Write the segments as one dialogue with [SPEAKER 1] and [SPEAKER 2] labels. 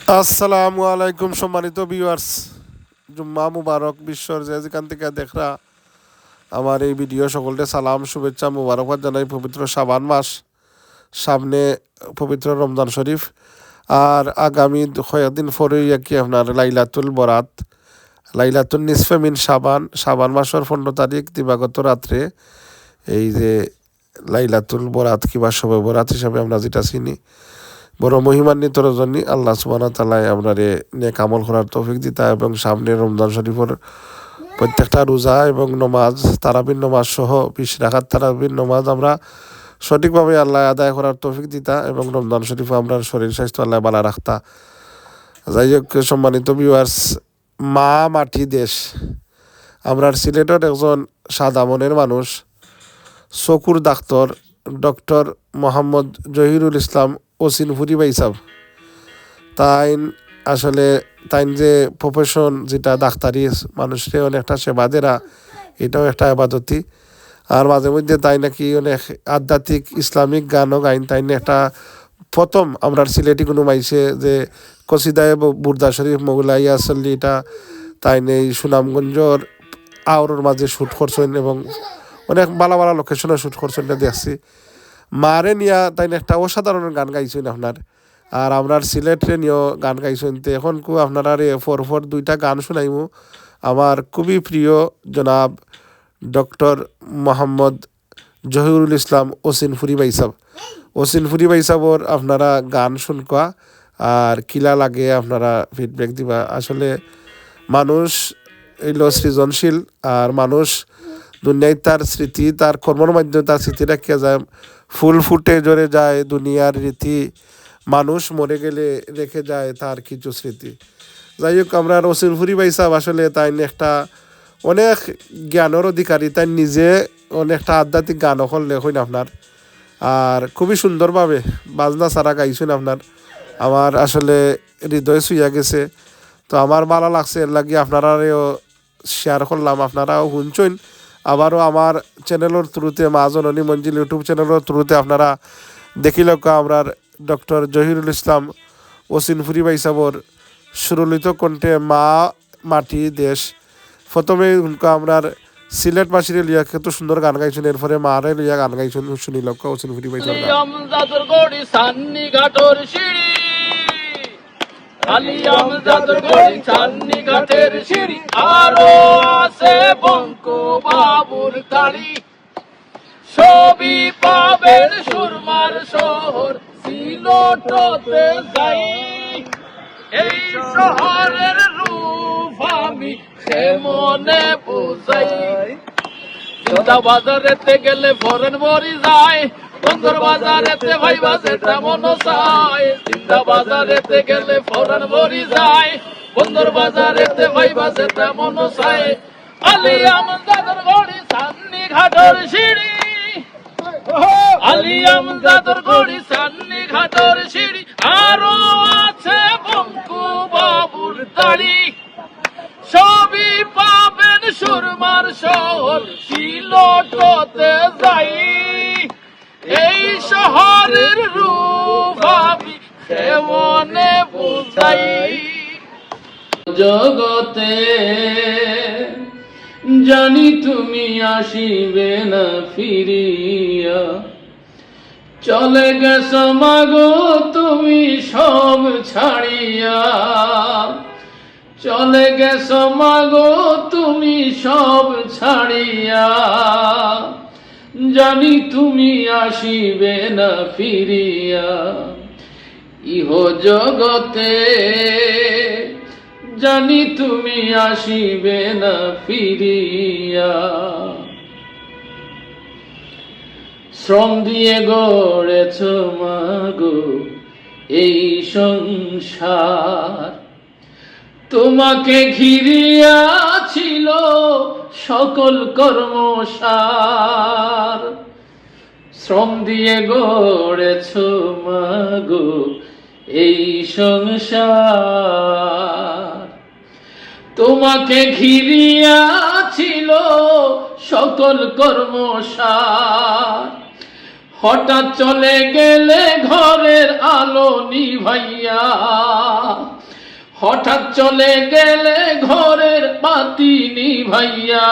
[SPEAKER 1] আসসালামু আলাইকুম সম্মানিত ভিউয়ার্স, জুম্মা মুবারক। বিশ্বর যে যেখান থেকে দেখরা আমার এই ভিডিও সকলকে সালাম শুভেচ্ছা মুবারকবাদ জানাই। পবিত্র শাবান মাস সামনে, পবিত্র রমজান শরীফ, আর আগামী কয়েকদিন পরেই কি আপনার লাইলাতুল বরাত, লাইলাতুল নিসফে মিন শাবান মাসের 15 তারিখ দিবাগত রাত্রে এই যে লাইলাতুল বরাত কিংবা শবে বরাত হিসাবে আমরা যেটা চিনি, বড় মহিমান্বিত রজনী। আল্লাহ সুবহানাহু ওয়া তাআলা আমরারে নেক আমল করার তৌফিক দিতা এবং সামনে রমজান শরীফের প্রত্যেকটা রোজা এবং নমাজ, তারাবির নমাজ সহ 20 রাকাত তারাবির নমাজ আমরা সঠিকভাবে আল্লাহ আদায় করার তৌফিক দিতা এবং রমজান শরীফে আমরা শরীর স্বাস্থ্য আল্লাহ ভালো রাখতা। যাই হোক সম্মানিত ভিউয়ার্স, মা মাটি দেশ, আমরা সিলেটের একজন সাদা মনের মানুষ, চকুর ডাক্তার ডক্টর মোহাম্মদ জহিরুল ইসলাম ওসিনপুরি ভাই সাহেব। আসলে তাইন যে প্রফেশন, যেটা ডাক্তারি মানুষকে অনেকটা সেবা দেরা, এটাও একটা আবাদতি। আর মাঝে মধ্যে তাই নাকি অনেক আধ্যাত্মিক ইসলামিক গানও গাইন। তাই একটা প্রথম আমরা সিলেটি কোনো মাইছে যে কসিদায় বুরদা শরীফ মোগলাইয়া সল্লি, এটা তাই এই সুনামগঞ্জর আওরের মাঝে শ্যুট করছেন এবং অনেক ভালো ভালো লোকেশনে শ্যুট করছেন, এটা দেখছি। মারে নিয়া তাই একটা অসাধারণ গান গাইছেন আপনার, আর আমরা সিলেটে নিয়েও গান গাইছেন। তো এখন আপনারা ফর 2টা গান শুনাইমু। আমার খুবই প্রিয় জনাব ডক্টর মোহাম্মদ জহিরুল ইসলাম ওসিনপুরি ভাই সাহেব। ওসিনপুরি ভাই সাহেবর আপনারা গান শুনকা আর কিলা লাগে আপনারা ফিডব্যাক দিবা। আসলে মানুষ এইল সৃজনশীল, আর মানুষ দুনিয়ায় তার স্মৃতি, তার কর্মের মাধ্যমে তার স্মৃতি রাখিয়া যায়। ফুল ফুটে জড়ে যায় দুনিয়ার রীতি, মানুষ মরে গেলে রেখে যায় তার কিছু স্মৃতি। যাই হোক, আমরা ওসিনপুরি ভাই সাহেব আসলে তাই একটা অনেক জ্ঞানের অধিকারী। তাই নিজে অনেকটা আধ্যাত্মিক গান লেখেন আপনার, আর খুবই সুন্দরভাবে বাজনা সারা গাইছেন আপনার। আমার আসলে হৃদয় ছুঁয়া গেছে। তো আমার ভালো লাগছে, এর লাগে আপনারাও শেয়ার করলাম, আপনারাও শুনছেন। আবারও আমার চ্যানেলের থ্রুতে, মা জননী মঞ্জিল ইউটিউব চ্যানেলের থ্রুতে আপনারা দেখিল আমরা ডক্টর জহিরুল ইসলাম ওসিনপুরি ভাই সাহেবর সুরলিত কণ্ঠে মা মাটি দেশ। প্রথমে আমরা সিলেট বাসীরে লিয়া কত সুন্দর গান গাইছেন, এরপরে মারে লিয়া গান গাইছেন, শুনিল ওসিনপুরি ভাই সাহেব।
[SPEAKER 2] আলিয়াম জাদুর গড়ি চান্নি ঘাটের সিঁড়ি, আরো আছে বঙ্কু বাবুর তাড়ি। ছবি পাবেন সুরমার শহর সিলটতে যাই। এই শহরের রূপ আমি সে মনে বুঝাই। চিন্তা বাজারেতে গেলে ফরেন মরি যায়, বন্দর বাজারেতে ভাই বাজেটা মনো চায়। চিন্তা বাজারেতে গেলে ফরেন মরি যায়, বন্দর বাজারেতে ভাই বাজেটা মনো চায়। আলিয়াম জাদুর গড়ি চান্নি ঘাটর সিঁড়ি, আলিয়াম জাদুর গড়ি চান্নি ঘাটর সিঁড়ি, আরো আছে বঙ্কু বাবুর তাড়ি। ছবি পাবেন সুরমার শহর সিলটতে যাই। এই শহরের রূপ আমি কেমনে বুঝাই। জগতে জানি তুমি আসিবে না ফিরিয়া, চলে গেছো মাগো তুমি সব ছাড়িয়া। চলে গেছো মাগো তুমি সব ছাড়িয়া, জানি তুমি আসিবে না ফিরিয়া। ইহ জগতে জানি তুমি আসিবে না ফিরিয়া। শ্রম দিয়ে গড়েছ মাগো এই সংসার, তোমাকে ঘিরিয়া ছিল সকল কর্মসার। শ্রম দিয়ে গড়েছ মাগো এই সংসার, তোমাকে ঘিরিয়া ছিল সকল কর্মসার। হঠাৎ চলে গেলে ঘরের আলো নিভাইয়া, হঠাৎ চলে গেলে ঘরের বাতি নিভাইয়া,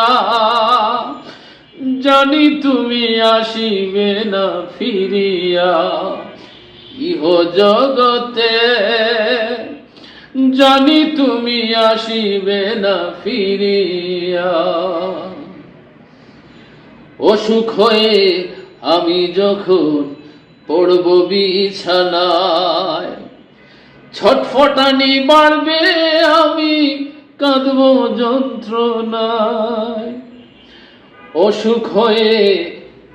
[SPEAKER 2] জানি তুমি আসিবে না ফিরিয়া। ইহ জগতে জানি তুমি আসিবে না ফিরিয়া। অসুখ হয়ে আমি যখন পড়ব বিছানায়, ছটফটানি বাড়বে আমি কাঁদব যন্ত্রণায়। অসুখ হয়ে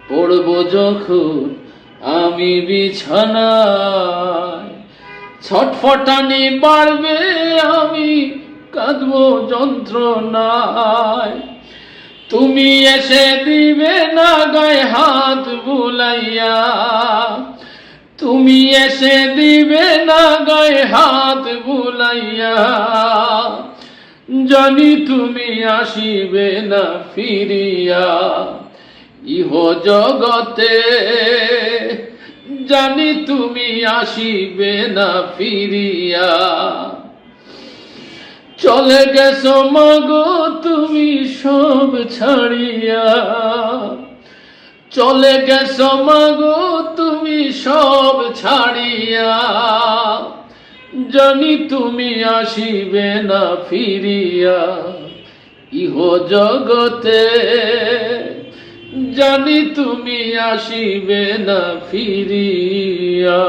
[SPEAKER 2] পড়ব যখন আমি বিছানায়, ছটফটানি বাড়বে আমি কাঁদব যন্ত্রণায়। তুমি এসে দিবে না গায়ে হাত বুলাইয়া, তুমি এসে দিবে না গায়ে হাত বুলাইয়া। জানি তুমি আসিবে না ফিরিয়া। ইহ জগতে জানি তুমি আসিবে না ফিরিয়া। চলে গেছো মাগো তুমি সব ছাড়িয়া, চলে গেছো মাগো তুমি সব ছাড়িয়া। জানি তুমি আসিবে না ফিরিয়া। ইহ জগতে জানি তুমি আসিবে না ফিরিয়া।